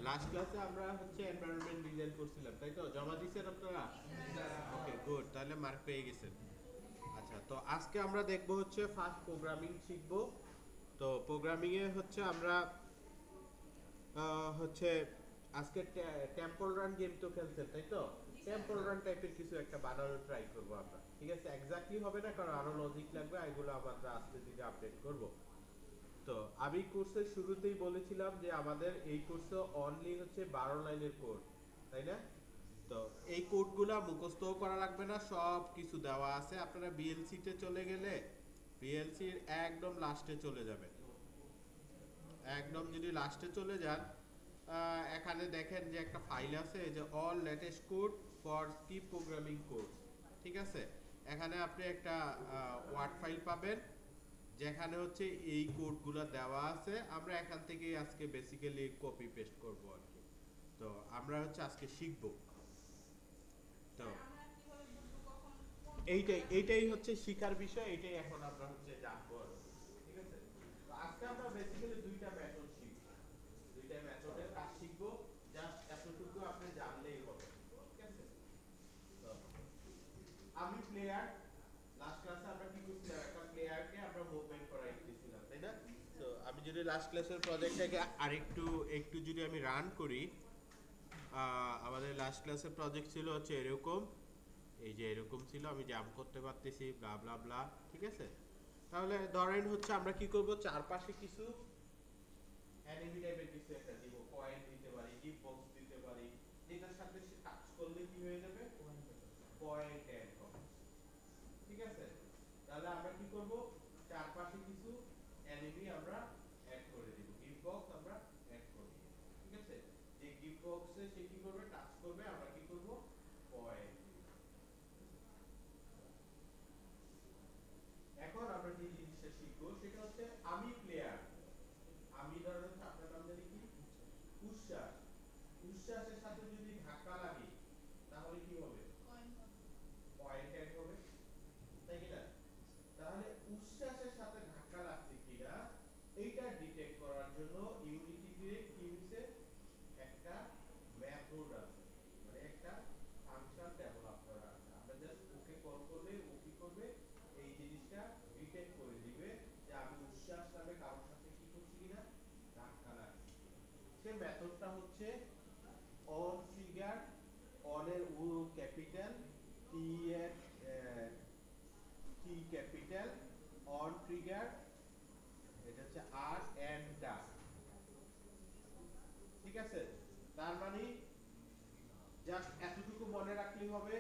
Last ক্লাসে আমরা হচ্ছে এনভায়রনমেন্ট ডিজাইন করছিলাম, তাই তো? জমা দিয়েছেন আপনারা? ওকে, গুড, তাহলে মার্ক পেয়ে গেছেন। আচ্ছা, তো আজকে আমরা দেখব হচ্ছে ফার্স্ট প্রোগ্রামিং শিখব। তো প্রোগ্রামিং এ হচ্ছে আমরা হচ্ছে আজকে টেম্পল রান গেম তো খেলছেন, তাই তো? টেম্পল রান টাইপের কিছু একটা বানানোর ট্রাই করব আমরা, ঠিক আছে? এক্স্যাক্টলি হবে না, কারণ আরো লজিক লাগবে, এগুলো আমরা আস্তে ধীরে আপডেট করব। তো আমি কোর্সের শুরুতেই বলেছিলাম যে আমাদের এই কোর্সে অনলি হচ্ছে 12 লাইনের কোড, তাই না? তো এই কোডগুলা মুখস্থও করা লাগবে না, সব কিছু দেওয়া আছে। আপনারা বিএলসি তে চলে গেলে বিএলসির একদম লাস্টে চলে যাবেন। একদম যদি লাস্টে চলে যান, এখানে দেখেন যে একটা ফাইল আছে, এই যে all latest code for C programming course, ঠিক আছে? এখানে আপনি একটা ওয়ার্ড ফাইল পাবেন, যেখানে হচ্ছে এই কোডগুলো দেওয়া আছে। আমরা এখান থেকে আজকে বেসিক্যালি কপি পেস্ট করব আর কি। তো আমরা হচ্ছে আজকে শিখব। তো এইটাই হচ্ছে শিখার বিষয়, এইটাই এখন আমরা হচ্ছে জানবো আর কি। ঠিক আছে? তো আজকে আমরা বেসিক্যালি দুইটা মেথড শিখব, দুইটা মেথডের কাজ শিখব। জাস্ট এতটুকু আপনি জানলেই হবে, ঠিক আছে? তো আমি প্লেয়ার, লাস্ট ক্লাসে আমরা কি করছিলাম, একটা প্লেয়ারকে আমরা মুভমেন্ট করাই দিয়েছিলাম, তাই না? তো আমি যদি লাস্ট ক্লাসের প্রজেক্টটাকে আরেকটু একটু যদি আমি রান করি, আমাদের লাস্ট ক্লাসের প্রজেক্ট ছিল হচ্ছে এরকম, এই যে এরকম ছিল, আমি জাম্প করতে পারতেছি, ব্লা ব্লা ব্লা, ঠিক আছে? তাহলে ধরেন হচ্ছে আমরা কি করব, চারপাশে কিছু অ্যানিমি টাইপের কিছু একটা দিব, পয়েন্ট দিতে পারি, গিফট বক্স দিতে পারি, যেটার সাথে সে টাচ করলে কি হয়ে যাবে, পয়েন্ট অ্যাড হবে, ঠিক আছে? তাহলে আমরা কি করব, চারপাশে কিছু এনিমি আমরা অ্যাড করে দিব, গিফট বক্স আমরা অ্যাড করব, ঠিক আছে? যে গিফট বক্সে সে কি করবে, টাচ করবে, আমরা কি করব, পয়েন্ট। এখন আমরা যে জিনিসটা শিখবো সেটা হচ্ছে আমি প্লেয়ার, আমি ধরেন হচ্ছে আপনার নাম জানি কি, উচ্ছ্বাস। উচ্ছ্বাসের সাথে যদি ধাক্কা লাগে তাহলে কি হবে, পয়েন্ট অ্যাড হবে, তাই কি না? তাহলে উচ্ছ্বাসের সাথে ধাক্কা লাগছে কিনা এইটা ডিটেক্ট করার জন্য ইউনিটি দিয়ে কি হইছে, একটা মেথড আছে, মানে একটা ফাংশন ডেভেলপ করা আছে। আমরা জাস্ট ওকে কল করলে ও কি করবে, এই জিনিসটা ডিটেক্ট করে দিবে যে আমি উচ্ছ্বাস নামে কারোর সাথে কি করছি কিনা, ধাক্কা লাগছে কিনা। সে মেথডটা হচ্ছে অন ট্রিগার, অন এর ও ক্যাপিটাল, টি এর টি ক্যাপিটাল, অন ট্রিগার, এটা হচ্ছে আর এন্ড ডাক, ঠিক আছে? তার মানে জাস্ট এতটুকু মনে রাখলেই হবে,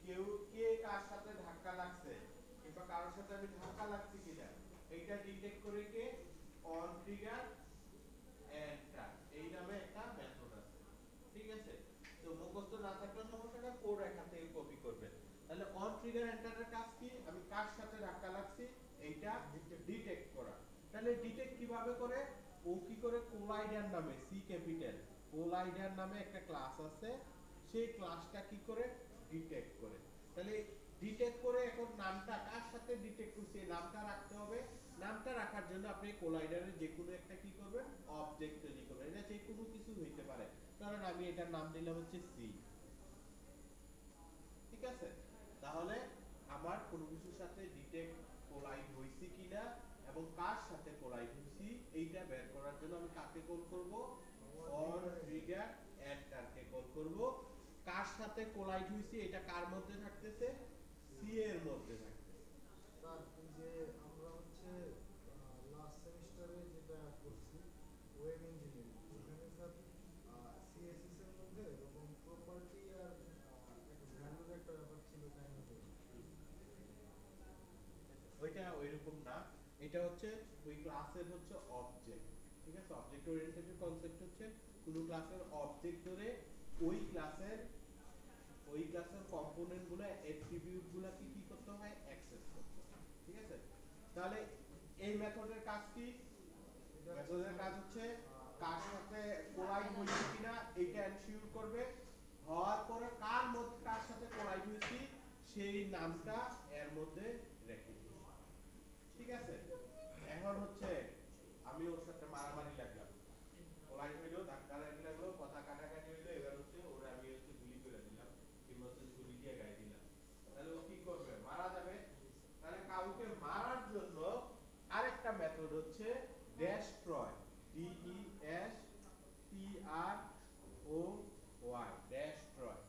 কেউ কে কার সাথে ধাক্কা লাগছে কিংবা কারোর সাথে আমি ধাক্কা লাগছি কিনা এইটা ডিটেক্ট করে কে, অন ট্রিগার এন্ড ডাক, এই নামে একটা মেথড আছে, ঠিক আছে? তো মুখস্থ না থাকলে সমস্যা না, কোড এখান থেকে কপি করবেন। তাহলে অন ট্রিগার এন্টারের কাজ কি, আমি কার সাথে ধাক্কা লাগছি এইটা ডিটেক্ট করা। তাহলে ডিটেক্ট কিভাবে করে, ও কি করে, কোলাইডার নামে, সি ক্যাপিটাল, কোলাইডার নামে একটা ক্লাস আছে, সেই ক্লাসটা কি করে ডিটেক্ট করে। তাহলে ডিটেক্ট করে এখন নামটা কার সাথে ডিটেক্ট করছে এই নামটা রাখতে হবে। নামটা রাখার জন্য আপনি কোলাইডারের যে কোনো একটা কি করবেন, অবজেক্ট তৈরি করবেন। এটা যে কোনো কিছু হইতে পারে, কারণ আমি এটার নাম দিলাম হচ্ছে সি, ঠিক আছে? তাহলে আমার কোনো কিছুর সাথে ডিটেক্ট কোলাইড হইছে কিনা এবং কার সাথে কোলাইড হইছি এইটা বের করার জন্য আমি কাকে কল করব, অন ট্রিগার এন্টারকে কল করব। কার সাথে কোলাইড হইছি এটা কার মধ্যে থাকতেছে, সি এর মধ্যে থাকতেছে। স্যার এই যে আমরা হচ্ছে লাস্ট সেমিস্টারে যেটা করছি ওয়েব ইঞ্জিনিয়ারিং, ওখানে স্যার সিএসএস এর মধ্যে এরকম প্রপার্টি আর একটা ভ্যালুর একটা ব্যাপার ছিল, তাই না? ওইটা ওইরকম না, এটা হচ্ছে ওই ক্লাসের হচ্ছে অবজেক্ট, ঠিক আছে? অবজেক্ট ওরিয়েন্টেড কনসেপ্ট হচ্ছে কোনো ক্লাসের অবজেক্ট ধরে ওই ক্লাসের কম্পোনেন্ট গুলো, অ্যাট্রিবিউট গুলো কি করতে হয়, অ্যাক্সেস করতে হয়, ঠিক আছে? তাহলে এই মেথডের কাজ কি, এটা হচ্ছে মেথডের স্যার কাজ হচ্ছে কার সাথে কোলাইড হইছে কিনা এইটা এনশিওর করবে, হওয়ার পরে কার মধ্যে কার সাথে কোলাইড হইছি সেই নামটা এর মধ্যে রেখে দিই, ঠিক আছে? এখন হচ্ছে আমি ওর সাথে মারামারি লাগলাম, কোলাইড হইলো, ধাক্কা দিয়ে গায়ে দিলাম, তাহলে ও কি করবে, মারা যাবে। তাহলে কাউকে মারার জন্য আরেকটা মেথড হচ্ছে ডেস্ট্রয়, DESTROY, ডেস্ট্রয়।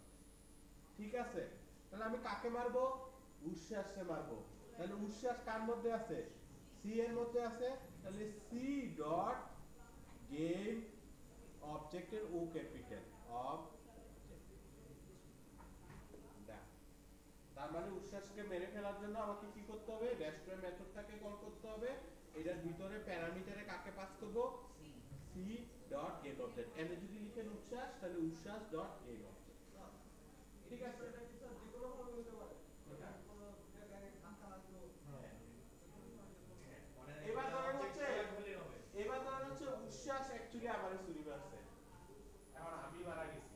ঠিক আছে, তাহলে আমি কাকে মারবো, উচ্ছ্বাসকে মারবো। তাহলে উচ্ছ্বাস কার মধ্যে আছে, সি এর মধ্যে আছে, তাহলে সি ডট গেম অবজেক্টের ও ক্যাপিটাল অব, তার মানে উচ্ছ্বাসকে মেরে ফেলার জন্য আমাকে কি করতে হবে, ডেস্ট্রয় মেথডটাকে কল করতে হবে। এটার ভিতরে প্যারামিটারে কাকে পাস করব, সি ডট গেট অবজেক্ট। এনে যদি লিখেন উচ্ছ্বাস, তাহলে উচ্ছ্বাস ডট গেট অবজেক্ট। ঠিক আছে, এবার ধরেন হচ্ছে, এবার ধরেন হচ্ছে উচ্ছ্বাস অ্যাকচুয়ালি আমারে চুরি মারছে, এখন আমি মারা গেছি।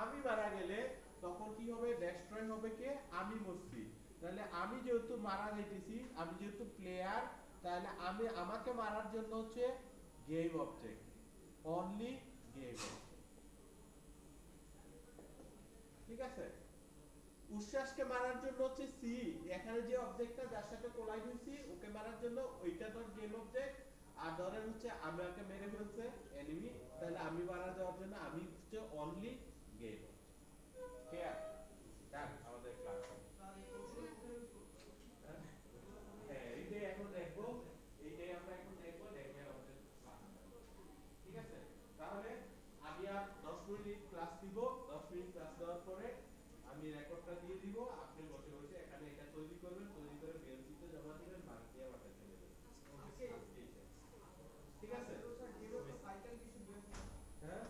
আমি মারা গেলে তখন কি হবে, ডেস্ট্রয় হবে কে, আমি মরছি। তাহলে আমি যেহেতু মারা যাইতেছি, আমি যেহেতু প্লেয়ার, তাহলে আমি আমাকে মারার জন্য হচ্ছে game object, only game object. ঠিক আছে, উচ্ছ্বাসকে মারার জন্য হচ্ছে সি, এখানে যে অবজেক্টটা যার সাথে কোলাইড হইছি ওকে মারার জন্য ওইটা ডট গেম অবজেক্ট। আর ধরেন হচ্ছে আমাকে মেরে ফেলছে এনিমি, তাহলে আমি মারা যাওয়ার জন্য আমি হচ্ছে অনলি গেম। ক্লিয়ার, ডান আমাদের ক্লাস। হ্যাঁ এইটাই এখন দেখবো, এইটাই আমরা এখন দেখবো, দেখে আমাদের ক্লাস। ঠিক আছে, তাহলে আমি আর 10 মিনিট ক্লাস দিব, 10 মিনিট ক্লাস দেওয়ার পরে আমি রেকর্ডটা দিয়ে দিব, আপনি বসে বসে এখানে এটা তৈরি করবেন, তৈরি করে বিএলসিতে জমা দিবেন, মার্ক দিয়ে আমাকে চলে যাবেন। ঠিক আছে, হ্যাঁ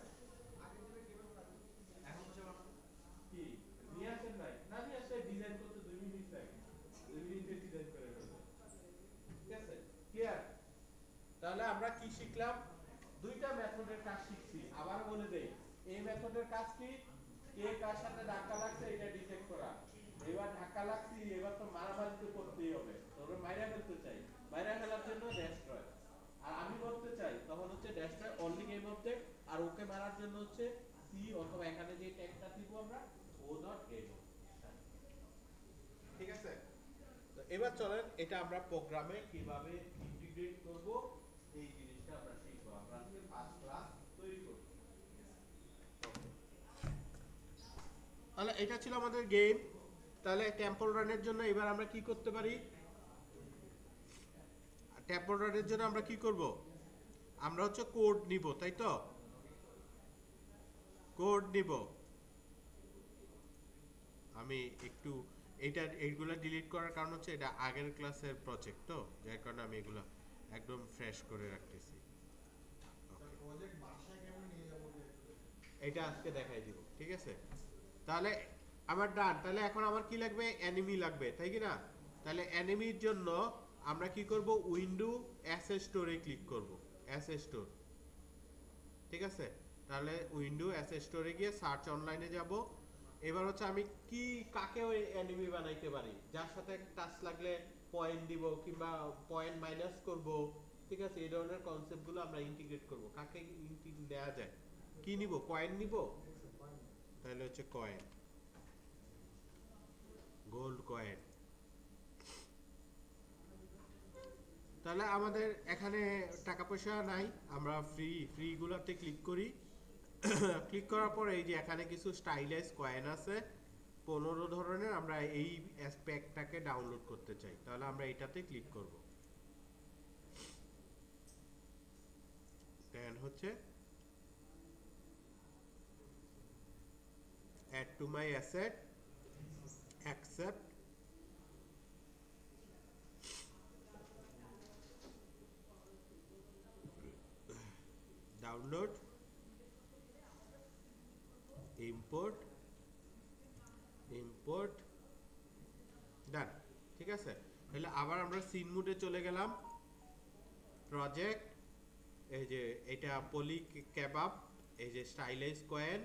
কি নিয়ে আসেন নাই, না নিয়ে আসলে ডিজাইন করতে 2 মিনিট লাগে, 2 মিনিটে ডিজাইন করে ফেলবেন। ঠিক আছে, ক্লিয়ার। তাহলে আমরা কি শিখলাম, দুইটা মেথডের কাজ শিখছি। আবার বলে দেই, এই মেথডের কাজ কি, কে কার সাথে ধাক্কা লাগছে এটা ডিটেক্ট করা। এবার ধাক্কা লাগছি, এবার তো মারামারি তো করতেই হবে, তবে মাইরা ফেলতে চাই, মাইরা ফেলার জন্য ডেস্ট্রয়। আর আমি করতে চাই তখন হচ্ছে ডেস্ট্রয় অনলি গেম অবজেক্ট, আর ওকে মারার জন্য হচ্ছে সি অথবা এখানে যে ট্যাগটা দিব আমরা ও ডট গেম। ঠিক আছে, তো এবার চলেন এটা আমরা প্রোগ্রামে কিভাবে ইন্টিগ্রেট করব, এই জিনিসটা আমরা শিখবো। আমরা আজকে ফার্স্ট ক্লাস তৈরি করব। তাহলে এটা ছিল আমাদের গেম। তাহলে টেম্পল রানের জন্য এবার আমরা কি করতে পারি, টেম্পল রানের জন্য আমরা কি করব, আমরা হচ্ছে কোড নিব, তাই তো, কোড নিব। আমি একটু এইগুলা ডিলিট করার কারণ হচ্ছে এটা আগের ক্লাসের প্রজেক্ট, তো যার কারণে আমি এগুলা একদম ফ্রেশ করে রাখতেছি। এটা আজকে দেখাই দিব, ঠিক আছে। তাহলে আমার ডান, তাহলে এখন আমার কি লাগবে, অ্যানিমি লাগবে, তাই কি না। তাহলে অ্যানিমির জন্য আমরা কি করব, উইন্ডো অ্যাসেট স্টোরে ক্লিক করব, অ্যাসেট স্টোর। ঠিক আছে, তাহলে উইন্ডো অ্যাসেট স্টোরে গিয়ে সার্চ অনলাইনে যাব। এবার হচ্ছে আমি কি কাকে ওই অ্যানিমি বানাইতে পারি, যার সাথে টাচ লাগলে পয়েন্ট দিব কিংবা পয়েন্ট মাইনাস করব। ঠিক আছে, এই ধরনের কনসেপ্টগুলো আমরা ইন্টিগ্রেট করব। কাকে ইন্টিগ্রেট দেওয়া যায়, কি নিব, কয়েন নিব, তাহলে হচ্ছে কয়েন, গোল্ড কয়েন। তাহলে আমাদের এখানে টাকা পয়সা নাই, আমরা ফ্রি গুলাতে ক্লিক করি। ক্লিক করার পর এই যে এখানে কিছু স্টাইলাইজ কয়েন আছে 15 ধরনের, আমরা এই অ্যাসপেক্টটাকে ডাউনলোড করতে চাই, তাহলে আমরা এটাতে ক্লিক করব। দেন হচ্ছে add to my asset, accept, download, import, done. ঠিক আছে, তাহলে আবার আমরা সিন মোডে চলে গেলাম, প্রজেক্ট, এই যে এটা পলি কেবাব, এই যে স্টাইলাইজ কয়েন,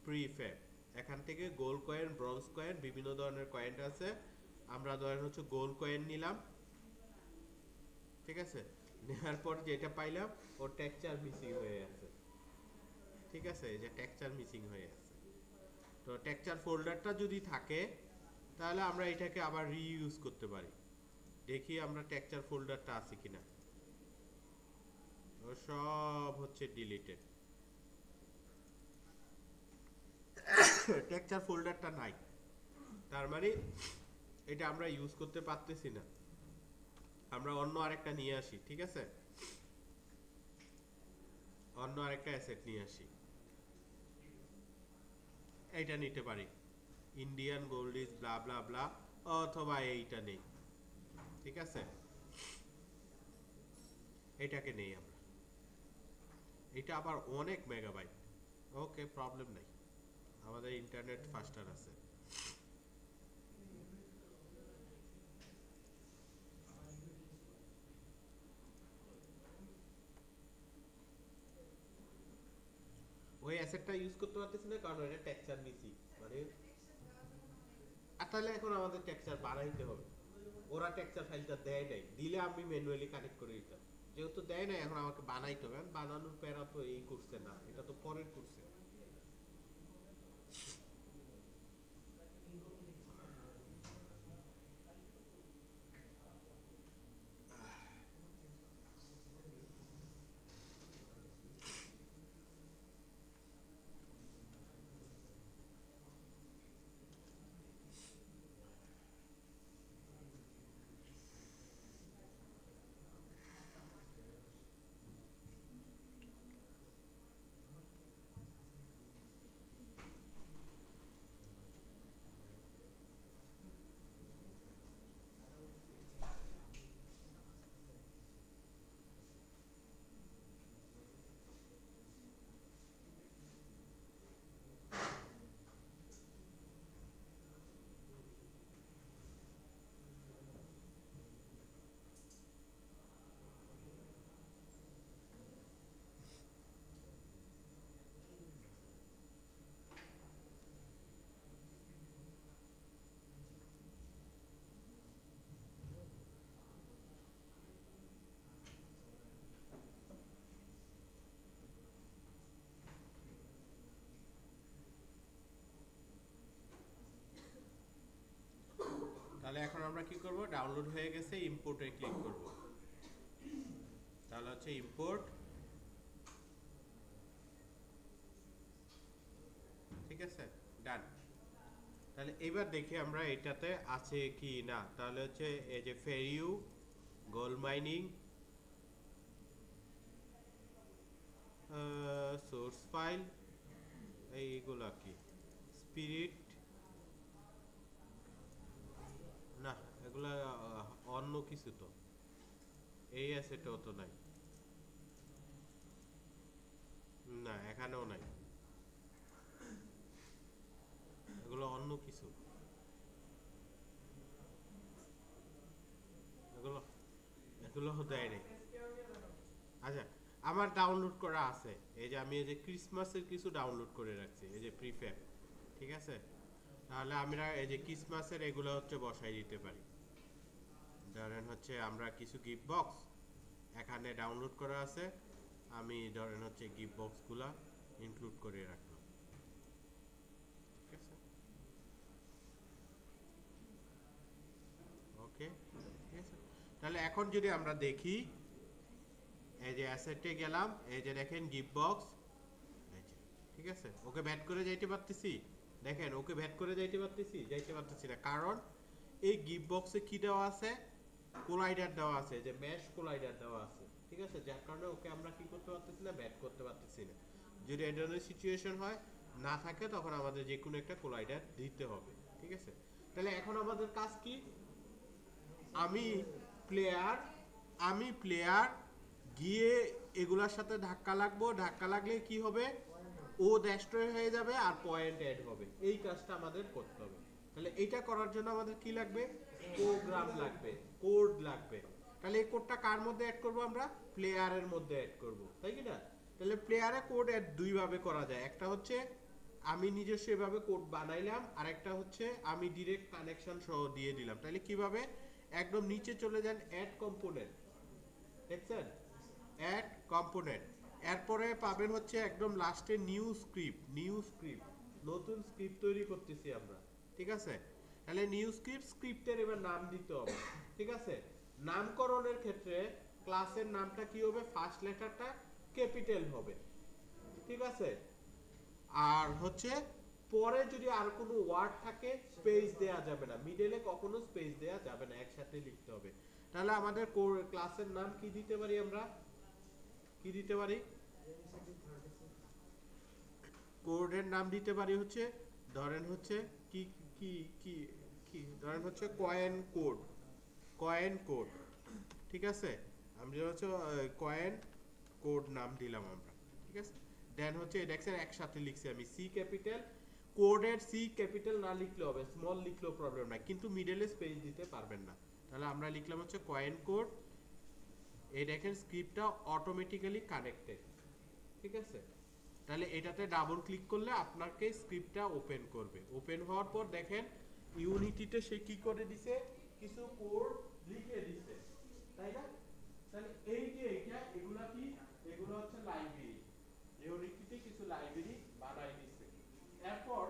প্রিফ্যাব, এখান থেকে গোল্ড কয়েন, ব্রোঞ্জ কয়েন, বিভিন্ন ধরনের কয়েন আছে। আমরা ধরেন হচ্ছে গোল্ড কয়েন নিলাম। ঠিক আছে, নেওয়ার পর যেটা পাইলাম ওর টেক্সচার মিসিং হয়ে আছে। ঠিক আছে, এই যে টেক্সচার মিসিং হয়ে আছে। তো টেক্সচার ফোল্ডারটা যদি থাকে তাহলে আমরা এটাকে আবার রিইউজ করতে পারি। দেখি আমরা টেক্সচার ফোল্ডারটা আছে কিনা। ও সব হচ্ছে ডিলিটেড, টেক্সচার ফোল্ডারটা নাই, তার মানে এটা আমরা ইউজ করতে পারতেছি না। আমরা অন্য আরেকটা নিয়ে আসি, ঠিক আছে, অন্য আরেকটা অ্যাসেট নিয়ে আসি, এইটা নিতে পারি, ইন্ডিয়ান গোল্ড ইজ ব্লা ব্লা ব্লা, অথবা এইটা নেই, ঠিক আছে, এটাকে নেই আমরা, এটা আবার অনেক মেগাবাইট। ওকে, প্রবলেম নাই, আমাদের ইন্টারনেট ফাস্টার আছে। ওই অ্যাসেটটা ইউজ করতে পারতেছি না কারণ এটা টেক্সচার নিছি, মানে আর তাহলে এখন আমাদের টেক্সচার বানাইতে হবে। ওরা টেক্সচার ফাইলটা দেয় নাই, দিলে আমি ম্যানুয়ালি কানেক্ট করে দিতাম, যেহেতু দেয় নাই এখন আমাকে বানাইতে হবে। বানানোর প্যারা তো এই করছে না, এটা তো পরের করছে। তাহলে এখন আমরা কি করব, ডাউনলোড হয়ে গেছে, ইম্পোর্টে ক্লিক করব। তাহলে হচ্ছে ইম্পোর্ট, ঠিক আছে, ডান। তাহলে এবার দেখি আমরা এটাতে আছে কি না। তাহলে হচ্ছে এই যে ফেরিউ, গোল্ড মাইনিং, সোর্স ফাইল, এইগুলা কি, স্পিরিট, না এগুলা অন্য কিছু, তো এই অ্যাসেটও তো নাই, না এখানেও নাই, এগুলো অন্য কিছু, এগুলো এগুলো দেয় নাই। আচ্ছা, আমার ডাউনলোড করা আছে, এই যে আমি এই যে ক্রিসমাসের কিছু ডাউনলোড করে রাখছি, এই যে প্রিফ্যাব, ঠিক আছে, তাহলে আমরা এই যে ক্রিসমাসের এগুলো হচ্ছে বসাই দিতে পারি। ধরেন হচ্ছে আমরা কিছু গিফট বক্স এখানে ডাউনলোড করা আছে, আমি ধরেন হচ্ছে গিফট বক্সগুলা ইনক্লুড করে রাখলাম, ঠিক আছে, ওকে, ঠিক আছে। তাহলে এখন যদি আমরা দেখি, এই যে অ্যাসেটে গেলাম, এই যে দেখেন গিফট বক্স, ঠিক আছে, ওকে ব্যাট করে যাইতে পারতেছি, দেখেন ওকে ব্যাট করে যাইতে পারতেছি, যাইতে পারতেছি না, কারণ এই গিফট বক্সে কি দেওয়া আছে, কোলাইডার দেওয়া আছে, যে ম্যাশ কোলাইডার দেওয়া আছে, ঠিক আছে, যার কারণে ওকে আমরা কি করতে পারতেছি না, ব্যাট করতে পারতেছি না। যদি এই ধরনের সিচুয়েশন হয়, না থাকে, তখন আমাদের যে কোনো একটা কোলাইডার দিতে হবে, ঠিক আছে। তাহলে এখন আমাদের কাজ কি, আমি প্লেয়ার, আমি প্লেয়ার গিয়ে এগুলার সাথে ধাক্কা লাগবো, ধাক্কা লাগলে কি হবে, ও ডেস্ট্রয় হয়ে যাবে আর পয়েন্ট অ্যাড হবে, এই কাজটা আমাদের করতে হবে। তাহলে এইটা করার জন্য আমাদের কি লাগবে, প্রোগ্রাম লাগবে, কোড লাগবে। তাহলে এই কোডটা কার মধ্যে অ্যাড করব, আমরা প্লেয়ারের মধ্যে অ্যাড করব, তাই কি না। তাহলে প্লেয়ারে কোড অ্যাড দুই ভাবে করা যায়, একটা হচ্ছে আমি নিজস্ব এভাবে কোড বানাইলাম, আর একটা হচ্ছে আমি ডিরেক্ট কানেকশন সহ দিয়ে দিলাম। তাহলে কিভাবে, একদম নিচে চলে যান, অ্যাড কম্পোনেন্ট, দেখছেন, অ্যাড কম্পোনেন্ট, এরপরে পাবেন হচ্ছে একদম লাস্টে নিউ স্ক্রিপ্ট, নিউ স্ক্রিপ্ট, নতুন স্ক্রিপ্ট তৈরি করতেছি আমরা, ঠিক আছে? তাহলে নিউ স্ক্রিপ্টের এবার নাম দিতে হবে, ঠিক আছে? নামকরণের ক্ষেত্রে ক্লাসের নামটা কি হবে? ফার্স্ট লেটারটা ক্যাপিটাল হবে, ঠিক আছে? আর হচ্ছে পরে যদি আর কোনো ওয়ার্ড থাকে স্পেস দেয়া যাবে না, মিডলে কখনো স্পেস দেয়া যাবে না, একসাথে লিখতে হবে। তাহলে আমাদের ক্লাসের নাম কি দিতে পারি আমরা? কি দিতে পারি? ABCD 36 কোডের নাম দিতে পারি হচ্ছে, ধরেন হচ্ছে কি কি কি কি ধরেন হচ্ছে কয়েন কোড, কয়েন কোড, ঠিক আছে? আমরা হচ্ছে কয়েন কোড নাম দিলাম আমরা, ঠিক আছে? দেন হচ্ছে দেখছেন একসাথে লিখছি আমি সি ক্যাপিটাল, কোডের সি ক্যাপিটাল না লিখলে হবে, স্মল লিখলেও প্রবলেম নাই, কিন্তু মিডলে স্পেস দিতে পারবেন না। তাহলে আমরা লিখলাম হচ্ছে কয়েন কোড। এই দেখেন স্ক্রিপ্টটা অটোমেটিক্যালি কানেক্টেড, ঠিক আছে? তাহলে এটাতে ডাবল ক্লিক করলে আপনাকে স্ক্রিপ্টটা ওপেন করবে। ওপেন হওয়ার পর দেখেন ইউনিটিতে সে কি করে দিছে, কিছু কোড লিখে দিছে, তাই না? তাহলে এই যে এটা এগুলা কি, এগুলো হচ্ছে লাইব্রেরি, ইউনিটিতে কিছু লাইব্রেরি বানাই দিছে। এরপর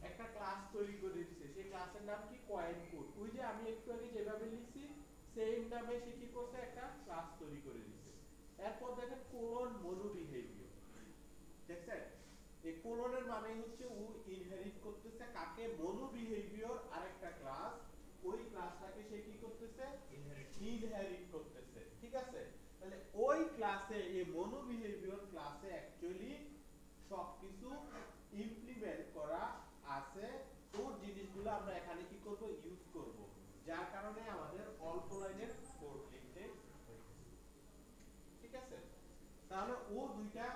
একটা ক্লাস তৈরি করে দিছে, সেই ক্লাসের নাম কি? Coin code. ওই যে আমি একটু আগে যেভাবে লিখছি সেম নামে সে কি করছে, একটা ক্লাস তৈরি করে দিছে। এরপর দেখেন কোলন মনু বিহেভিয়ার, দেখছেন? এই কোলনের মানে হচ্ছে ও ইনহেরিট করতেছে কাকে? মনু বিহেভিয়ার আরেকটা ক্লাস, ওই ক্লাসটাকে সে কি করতেছে? ইনহেরিট করতেছে, ঠিক আছে? তাহলে ওই ক্লাসে এই মনু বিহেভিয়ার ক্লাসে অ্যাকচুয়ালি সবকিছু ইমপ্লিমেন্ট করা আছে, ওর জিনিসগুলো আমরা এখানে কি করব? ইউজ করব, যার কারণে আমাদের অল্প লাইনের কোড লিখতে হয়েছে, ঠিক আছে? তাহলে ও দুইটা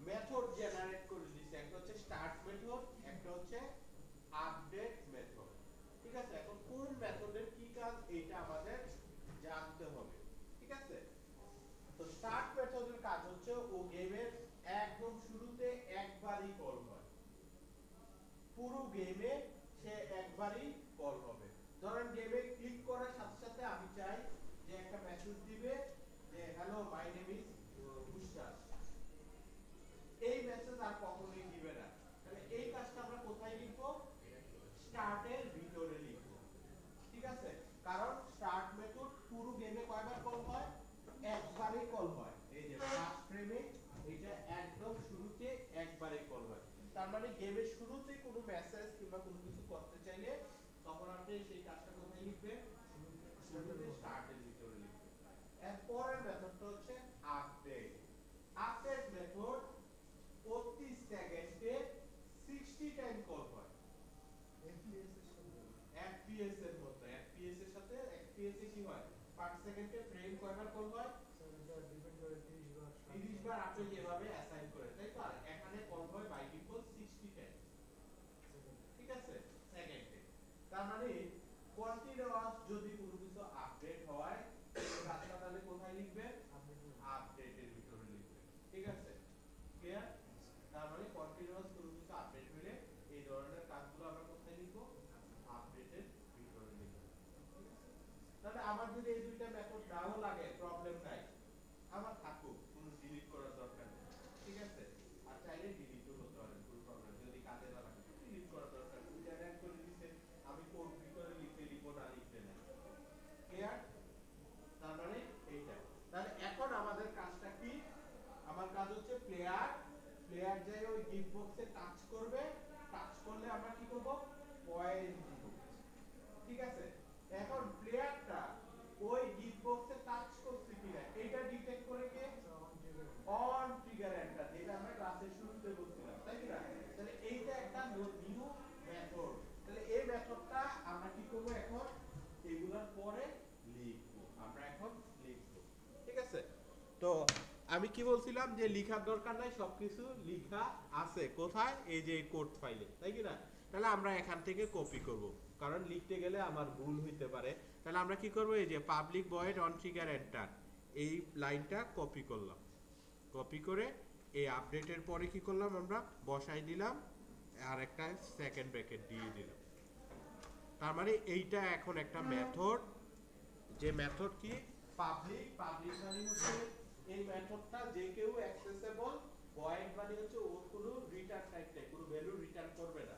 মেথড জেনারেট করে দিয়েছে, একটা হচ্ছে স্টার্ট মেথড, একটা হচ্ছে আপডেট মেথড, ঠিক আছে? এখন কোন মেথডের কি কাজ এইটা আমাদের জানতে হবে, ঠিক আছে? তো স্টার্ট মেথডের কাজ হচ্ছে ও গেমের একদম শুরুতে একবারই কল হয়, পুরো গেমে সে একবারই কল হবে। ধরেন গেমে ক্লিক করার সাথে সাথে আমি চাই যে একটা মেসেজ দিবে যে হ্যালো মাই নেম ইজ বুশরাজ, এই মেসেজ আর কখনোই দিবে না। তাহলে এই কাজটা আমরা কোথায় লিখবো? স্টার্টের ভিতরে লিখবো, ঠিক আছে? কারণ স্টার্ট মেথড পুরো গেমে কয়বার কল হয়? একবারই কল হয়। এই যে ফার্স্ট ফ্রেমে এটা একদম শুরুতে একবারই কল হয়। তার মানে গেমের শুরুতে কোনো মেসেজ কিংবা কোনো কিছু করতে চাইলে তখন আপনি সেই কাজটা কোথায় লিখবেন? শুরুতে স্টার্টের ভিতরে লিখবেন। এরপরের মেথডটা হচ্ছে আপডেট। আপডেট মেথড প্রতি সেকেন্ডে 60 টাইম কল হয়। FPS এর মতো, FPS এর সাথে FPS এ কি হয়? পার সেকেন্ডে ফ্রেম কয়বার কল হয়? 30 বার আপনি যেভাবে অ্যাসাইন করে, তাই তো? আর এখানে কল হয় বাই ডিফল্ট 60 টাইম, ঠিক আছে? সেকেন্ডে। তার মানে কন্টিনিউয়াস যদি কোনো কিছু আপডেট হয় কাজটা তাহলে কোথায় লিখবেন? আপডেটের ভিতরে লিখবেন, ঠিক আছে? ক্লিয়ার? তার মানে কন্টিনিউয়াস কোনো কিছু আপডেট হলে এই ধরনের কাজগুলো আমরা কোথায় লিখব? আপডেটের ভিতরে লিখব, ঠিক আছে? তাহলে আমার যদি এই দুইটা মেথড নাও লাগে প্রবলেম নাই, আমার থাকুক, কোনো ডিলিট করার দরকার নেই, ঠিক আছে? আর চাইলে ডিলিটও হতে পারে, কোনো প্রবলেম, যদি কাজে না লাগে ডিলিট করার দরকার নেই, দুইটা র্যাঙ্ক করে দিতে আমি কোড ভিতরে লিখতে লিখবো না লিখতে না। ক্লিয়ার? তার মানে এইটা। তাহলে এখন আমাদের কাজটা কি? আমার কাজ হচ্ছে প্লেয়ার, প্লেয়ার যাই ওই গিফট বক্সে টাচ করবে, টাচ করলে আমরা কি করব? পয়েন্ট দিব, ঠিক আছে? এখন প্লেয়ারটা ওই গিফট বক্সে টাচ করছে কিনা এটা ডিটেক্ট করে কে? অন ট্রিগার এন্টার, যেটা আমরা ক্লাসের শুরুতে বলছিলাম, তাই কি না? তাহলে এইটা একটা নিউ মেথড। তাহলে এই মেথডটা আমরা কি করব? এখন এগুলার পরে লিখবো, আমরা এখন লিখবো, ঠিক আছে? তো আমি কি বলছিলাম যে লেখার দরকার নাই, সবকিছু লেখা আছে কোথায়? এই যে কোড ফাইলে, তাই কি না? তাহলে আমরা এখান থেকে কপি করব, কারণ লিখতে গেলে আমার ভুল হইতে পারে। তাহলে আমরা কি করব? এই যে public void on trigger enter, এই লাইনটা কপি করলাম, কপি করে এই আপডেটের পরে কি করলাম? আমরা বসাই দিলাম আর একটা সেকেন্ড ব্র্যাকেট দিয়ে দিলাম। তার মানে এইটা এখন একটা মেথড, যে মেথড কি? পাবলিক। পাবলিক মানে হচ্ছে এই মেথডটা যে কেউ অ্যাক্সেসেবল, ভয়েড মানে হচ্ছে ওর কোনো রিটার্ন টাইপ নেই, কোনো ভ্যালু রিটার্ন করবে না।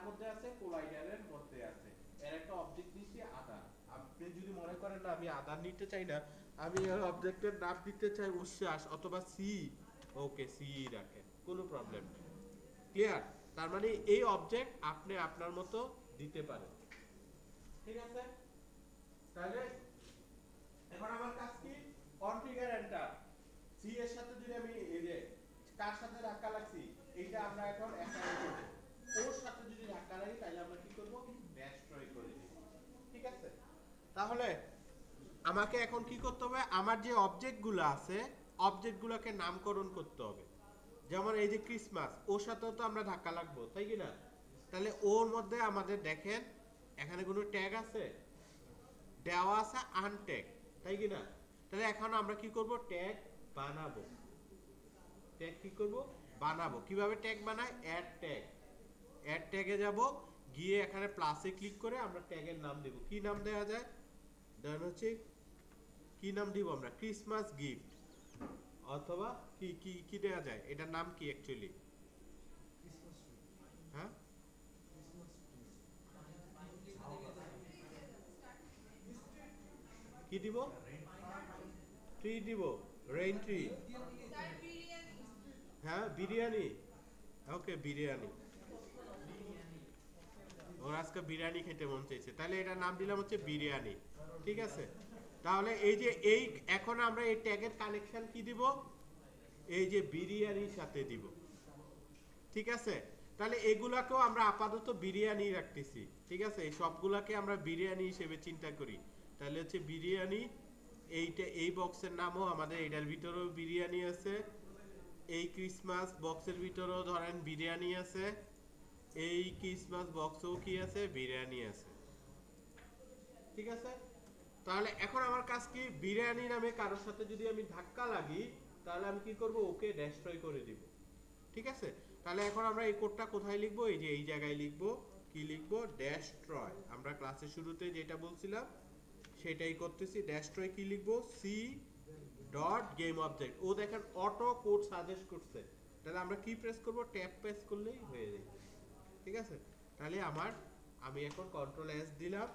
মধ্যে আছে, কোলাইডারের মধ্যে আছে। এর একটা অবজেক্ট নিচ্ছি আদার। আপনি যদি মনে করেন না আমি আদার নিতে চাই না, আমি এর অবজেক্টের নাম দিতে চাই উচ্ছ্বাস অথবা সি, ওকে সি রাখেন, কোনো প্রবলেম নেই। ক্লিয়ার? তার মানে এই অবজেক্ট আপনি আপনার মতো দিতে পারেন। ঠিক আছে? তাহলে এখন আমার কাজ কি? Configure enter. সি এর সাথে যদি আমি এই যে কার সাথে ধাক্কা লাগছি এইটা আমরা এখন অ্যাপ্লাই করব। ওর সাথে যদি ধাক্কা লাগি তাহলে আমরা কি করব? ডেস্ট্রয় করে দিব। ঠিক আছে? তাহলে আমাকে এখন কি করতে হবে? আমার যে অবজেক্টগুলো আছে, অবজেক্টগুলোকে নামকরণ করতে হবে। যেমন এই যে ক্রিসমাস, ওর সাথেও তো আমরা ধাক্কা লাগবো, তাই কি না? তাহলে ওর মধ্যে আমাদের দেখেন এখানে কোনো ট্যাগ আছে, দেওয়া আছে আনট্যাগ, তাই কি না? তাহলে এখন আমরা কি করব? ট্যাগ বানাবো। ট্যাগ কি করব? বানাবো। কিভাবে ট্যাগ বানায়? Add tag. অ্যাড ট্যাগে যাব, গিয়ে এখানে প্লাসে ক্লিক করে আমরা ট্যাগের নাম দেব। কি নাম দেওয়া যায়? দেন হচ্ছে কি নাম দিব আমরা? ক্রিসমাস গিফট, অথবা কি কি কি দেওয়া যায়? এটার নাম কি অ্যাকচুয়ালি? Christmas tree. হ্যাঁ, ক্রিসমাস ট্রি। কি দিব? ট্রি দিব, রেইন ট্রি। হ্যাঁ, বিরিয়ানি। ওকে, বিরিয়ানি। ওর আজকে বিরিয়ানি খেতে মন চাইছে, তাহলে এটার নাম দিলাম হচ্ছে বিরিয়ানি। ঠিক আছে? তাহলে এই যে এই এখন আমরা এই ট্যাগের কানেকশন কি দিব? এই যে বিরিয়ানির সাথে দিব। ঠিক আছে? তাহলে এগুলাকেও আমরা আপাতত বিরিয়ানি রাখতেছি। ঠিক আছে? এই সবগুলাকে আমরা বিরিয়ানি হিসেবে চিন্তা করি। তাহলে হচ্ছে বিরিয়ানি, এইটা এই বক্সের নামও আমাদের, এটার ভিতরেও বিরিয়ানি আছে। এই ক্রিসমাস বক্সের ভিতরেও ধরেন বিরিয়ানি আছে। এই ক্রিসমাস বক্সেও কি আছে? বিরিয়ানি আছে। ঠিক আছে? তাহলে এখন আমার কাজ কি? বিরিয়ানি নামে কারোর সাথে যদি আমি ধাক্কা লাগি তাহলে আমি কি করব? ওকে ডেস্ট্রয় করে দিব। ঠিক আছে? তাহলে এখন আমরা এই কোডটা কোথায় লিখব? এই যে এই জায়গায় লিখব। কি লিখব? ডেস্ট্রয়। আমরা ক্লাসের শুরুতে যেটা বলছিলাম সেটাই করতেছি। ডেস্ট্রয় কি লিখব? C dot game object. ও দেখেন অটো কোড সাজেস্ট করছে, তাহলে আমরা কি প্রেস করব? ট্যাব প্রেস করলেই হয়ে যাবে। ঠিক আছে? তাহলে আমি এখন কন্ট্রোল এস দিলাম।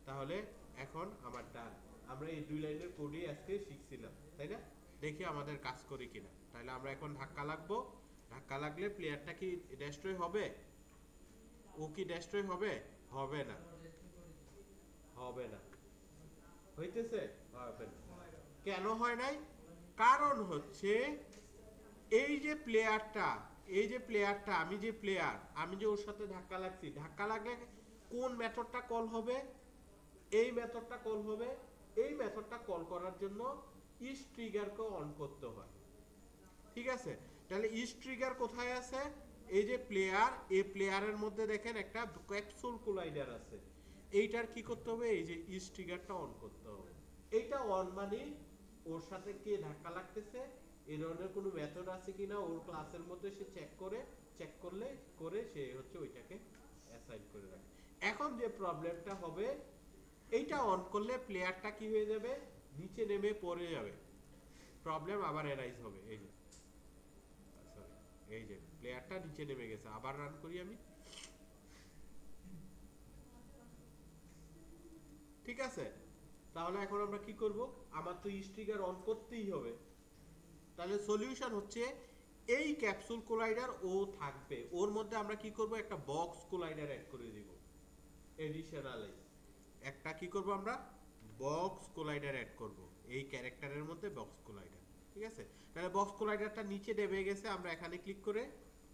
তাহলে এখন আমার ডান। আমরা এই দুই লাইনের কোডই আজকে শিখছিলাম, তাই না? দেখি আমাদের কাজ করে কিনা। তাহলে আমরা এখন ধাক্কা লাগবো। ধাক্কা লাগলে প্লেয়ারটা কি ডেস্ট্রয় হবে? ও কি ডেস্ট্রয় হবে? হবে না। হবে না। হইতেছে? হবে না। কেন হয় নাই? কারণ হচ্ছে এই যে প্লেয়ারটা, এই যে প্লেয়ারটা, আমি যে প্লেয়ার, আমি যে ওর সাথে ধাক্কা লাগছি, ধাক্কা লাগলে কোন মেথডটা কল হবে? এই মেথডটা কল হবে। এই মেথডটা কল করার জন্য ইস ট্রিগারকে অন করতে হয়। ঠিক আছে? তাহলে ইস ট্রিগার কোথায় আছে? এই যে প্লেয়ার, এই প্লেয়ারের মধ্যে দেখেন একটা ক্যাপসুল কোলাইডার আছে। এইটার কি করতে হবে? এই যে ইস ট্রিগারটা অন করতে হবে। এইটা অন মানে ওর সাথে কে ধাক্কা লাগতেছে এই ধরনের কোনো মেথড আছে কিনা ওর ক্লাসের মধ্যে সে চেক করলে করে সে হচ্ছে ওইটাকে অ্যাসাইন করে রাখে। এখন যে প্রবলেমটা হবে, এইটা অন করলে প্লেয়ারটা কি হয়ে যাবে? নিচে নেমে পড়ে যাবে। প্রবলেম আবার এরাইজ হবে। এই যে সরি, এই যে প্লেয়ারটা নিচে নেমে গেছে। আবার রান করি আমি। ঠিক আছে? তাহলে এখন আমরা কি করব? আমার তো ট্রিগার অন করতেই হবে। তাহলে সলিউশন হচ্ছে এই ক্যাপসুল কোলাইডার ও থাকবে, ওর মধ্যে আমরা কি করব? একটা বক্স কোলাইডার অ্যাড করে দিব এডিশনালি। একটা কি করব? আমরা বক্স কোলাইডার অ্যাড করব এই ক্যারেক্টারের মধ্যে, বক্স কোলাইডার। ঠিক আছে? তাহলে বক্স কোলাইডারটা নিচে নেমে গেছে, আমরা এখানে ক্লিক করে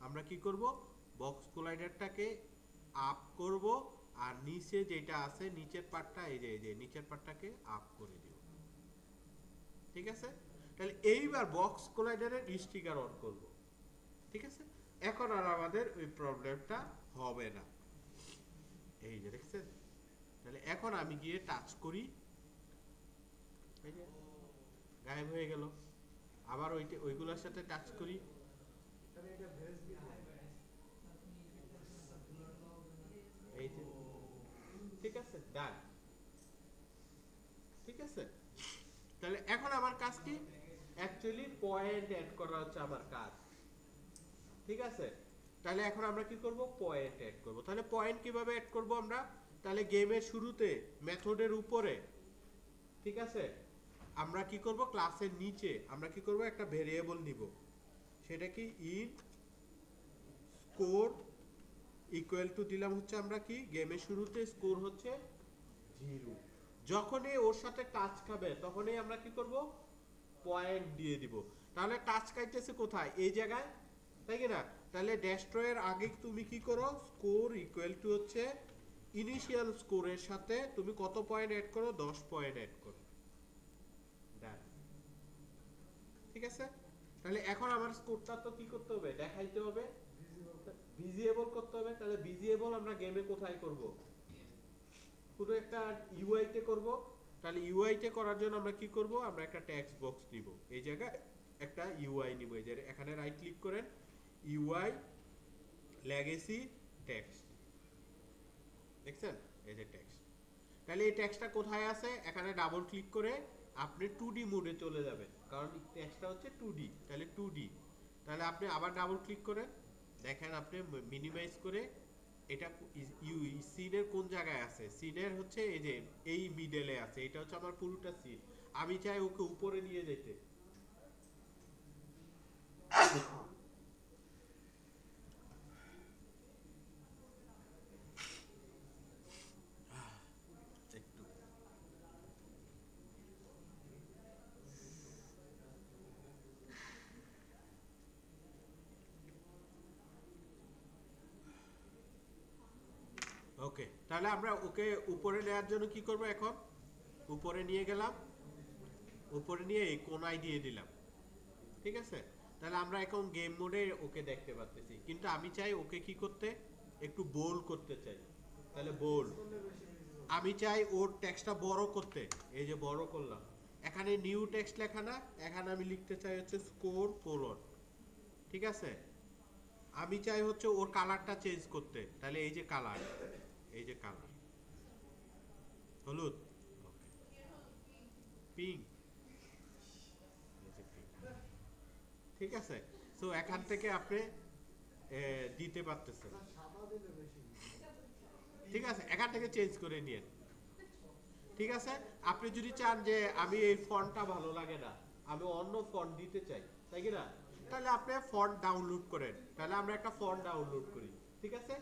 আমরা কি করব? বক্স কোলাইডারটাকে আপ করব, আর নিচে যেটা আছে নিচের পার্টটা, এই যে নিচের পার্টটাকে আপ করে দিব। ঠিক আছে? তাহলে এইবার বক্স কোলাইডারের স্টিকার অন করব। ঠিক আছে? এখন আর আমাদের ওই প্রবলেমটা হবে না। এই যে দেখছেন? তাহলে এখন আমি গিয়ে টাচ করি, এই যে গায়েব হয়ে গেল। আবার ওইগুলোর সাথে টাচ করি। তাহলে এটা ভেজ দিব। এই যে, ঠিক আছে, ডান। ঠিক আছে? তাহলে এখন আমার কাজ কি? অ্যাকচুয়ালি পয়েন্ট অ্যাড করা হচ্ছে আমার কাজ। ঠিক আছে? তাহলে এখন আমরা কি করব, পয়েন্ট অ্যাড করব। তাহলে পয়েন্ট কিভাবে অ্যাড করব আমরা, তাহলে গেমের শুরুতে মেথডের উপরে, ঠিক আছে, আমরা কি করব, ক্লাসের নিচে আমরা কি করব, একটা ভেরিয়েবল নিব, সেটা কি ইন্ট স্কোর ইকুয়াল টু দিলাম হচ্ছে আমরা কি, গেমের শুরুতে স্কোর হচ্ছে 0। যখনই ওর সাথে টাচ খাবে তখনই আমরা কি করব, পয়েন্ট দিয়ে দিব। তাহলে টাচ খাইতেছে কোথায়, এই জায়গায়, তাই কি না? তাহলে ডেস্ট্রয়ের আগে তুমি কি করো, স্কোর ইকুয়াল টু হচ্ছে ইনিশিয়াল স্কোরের সাথে তুমি কত পয়েন্ট অ্যাড করো, 10 পয়েন্ট অ্যাড করো। Done। ঠিক আছে, তাহলে এখন আমার স্কোরটা তো কি করতে হবে, দেখাইতে হবে, ভিজিবল করতে হবে। তাহলে ভিজিবল আমরা গেমে কোথায় করব, পুরো একটা ইউআই তে করব। তাহলে ইউআই তে করার জন্য আমরা কি করব, আমরা একটা টেক্সট বক্স নিব, এই জায়গায় একটা ইউআই নিব, এই যে এখানে রাইট ক্লিক করেন, ইউআই লেগেসি টেক্সট, দেখছেন, এই যে টেক্সট। তাহলে এই টেক্সটটা কোথায় আছে, এখানে ডাবল ক্লিক করে আপনি 2D মোডে চলে যাবেন, কারণ টেক্সটটা হচ্ছে 2D, তাহলে 2D। তাহলে আপনি আবার ডাবল ক্লিক করেন, দেখেন আপনি মিনিমাইজ করে, এটা সিনের কোন জায়গায় আছে, সিনের হচ্ছে এই যে এই মিডলে আছে, এটা হচ্ছে আমার পুরোটা সিন। আমি চাই ওকে উপরে নিয়ে যেতে, একটু ওকে। তাহলে আমরা ওকে উপরে নেওয়ার জন্য কি করব, এখন উপরে নিয়ে গেলাম, উপরে নিয়ে এই কোনায় দিয়ে দিলাম, ঠিক আছে। তাহলে আমরা এখন গেম মোডে ওকে দেখতে পাচ্ছি, কিন্তু আমি চাই ওকে কি করতে, একটু বোল্ড করতে চাই। তাহলে বোল্ড, আমি চাই ওর টেক্সটটা বড় করতে, এই যে বড় করলাম, এখানে নিউ টেক্সট লেখা না, এখানে আমি লিখতে চাই হচ্ছে স্কোর কোলন, ঠিক আছে। আমি চাই হচ্ছে ওর কালারটা চেঞ্জ করতে, তাহলে এই যে কালার, এই যে কালার হলুদ, পিঙ্ক, ঠিক আছে। সো এখান থেকে আপনি দিতে পারতেছেন, সাদা দিলে বেশি ঠিক আছে, এখান থেকে চেঞ্জ করে নিয়ে, ঠিক আছে। আপনি যদি চান যে আমি এই ফন্টটা ভালো লাগে না, আমি অন্য ফন্ট দিতে চাই, তাই কি না, তাহলে আপনি ফন্ট ডাউনলোড করেন। তাহলে আমরা একটা ফন্ট ডাউনলোড করি, ঠিক আছে।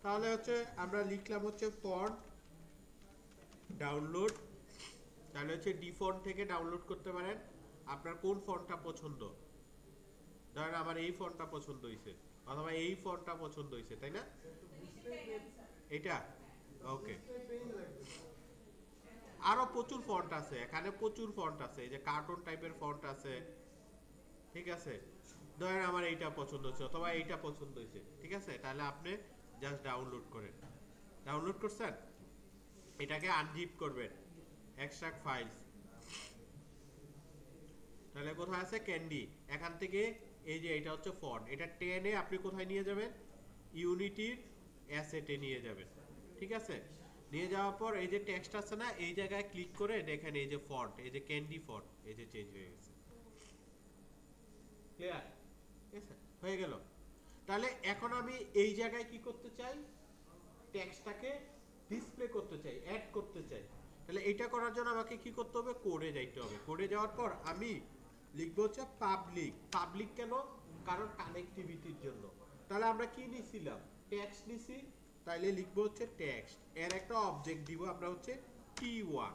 তাহলে হচ্ছে আমরা লিখলাম হচ্ছে ফন্ট ডাউনলোড, তাহলে হচ্ছে ডিফন্ট থেকে ডাউনলোড করতে পারেন আপনার কোন ফন্টটা পছন্দ। ধরেন আমার এই ফন্টটা পছন্দ হয়েছে, অথবা এই ফন্টটা পছন্দ হয়েছে, তাই না, এটা ওকে। আরো প্রচুর ফন্ট আছে এখানে, প্রচুর ফন্ট আছে, এই যে কার্টুন টাইপের ফন্ট আছে, ঠিক আছে। ধরেন আমার এইটা পছন্দ হচ্ছে, অথবা এইটা পছন্দ হয়েছে, ঠিক আছে। তাহলে আপনি জাস্ট ডাউনলোড করেন, ডাউনলোড করছেন, এটাকে আনজিপ করবেন, এক্সট্রাক্ট ফাইলস, তাহলে কোথায় আছে ক্যান্ডি, এখান থেকে এই যে এটা হচ্ছে ফন্ট, এটা টেনে আপনি কোথায় নিয়ে যাবেন, ইউনিটির অ্যাসেটে নিয়ে যাবেন, ঠিক আছে। নিয়ে যাওয়ার পর এই যে টেক্সট আছে না, এই জায়গায় ক্লিক করে দেখেন এই যে ফন্ট, এই যে ক্যান্ডি ফন্ট, এই যে চেঞ্জ হয়ে গেছে, ক্লিয়ার, ঠিক আছে, হয়ে গেল। তাহলে এখন আমি এই জায়গায় কি করতে চাই, টেক্সটটাকে ডিসপ্লে করতে চাই, অ্যাড করতে চাই। তাহলে এটা করার জন্য আমাকে কি করতে হবে, কোডে যাইতে হবে। কোডে যাওয়ার পর আমি লিখবো হচ্ছে পাবলিক। পাবলিক কেন, কারণ কানেক্টিভিটির জন্য। তাহলে আমরা কি নিছিলাম, টেক্সট নিছি, তাইলে লিখবো হচ্ছে টেক্সট, এর একটা অবজেক্ট দিব আমরা হচ্ছে t1,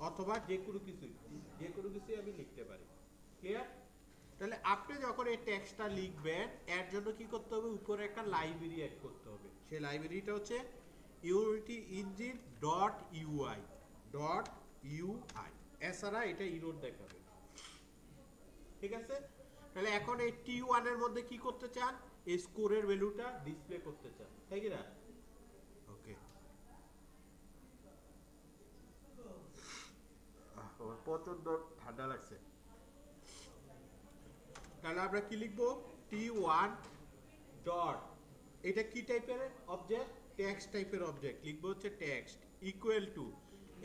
অথবা যে কোনো কিছু আমি লিখতে পারি, ক্লিয়ার। তাহলে আপনি যখন এই টেক্সটটা লিখবেন, এর জন্য কি করতে হবে, উপরে একটা লাইব্রেরি অ্যাড করতে হবে। সেই লাইব্রেরিটা হচ্ছে Unity engine dot UI, dot UI, এছাড়া এটা ইরোর দেখাবে, ঠিক আছে। তাহলে এখন এই টি1 এর মধ্যে কি করতে চান, এই স্কোরের ভ্যালুটা ডিসপ্লে করতে চান, তাই কি না, ওকে। আমার প্রচন্ড ঠান্ডা লাগছে। তাহলে আমরা কি লিখবো, টি1 ডট, এটা কি টাইপের অবজেক্ট, টেক্সট টাইপের অবজেক্ট, লিখবো হচ্ছে টেক্সট ইকুয়াল টু।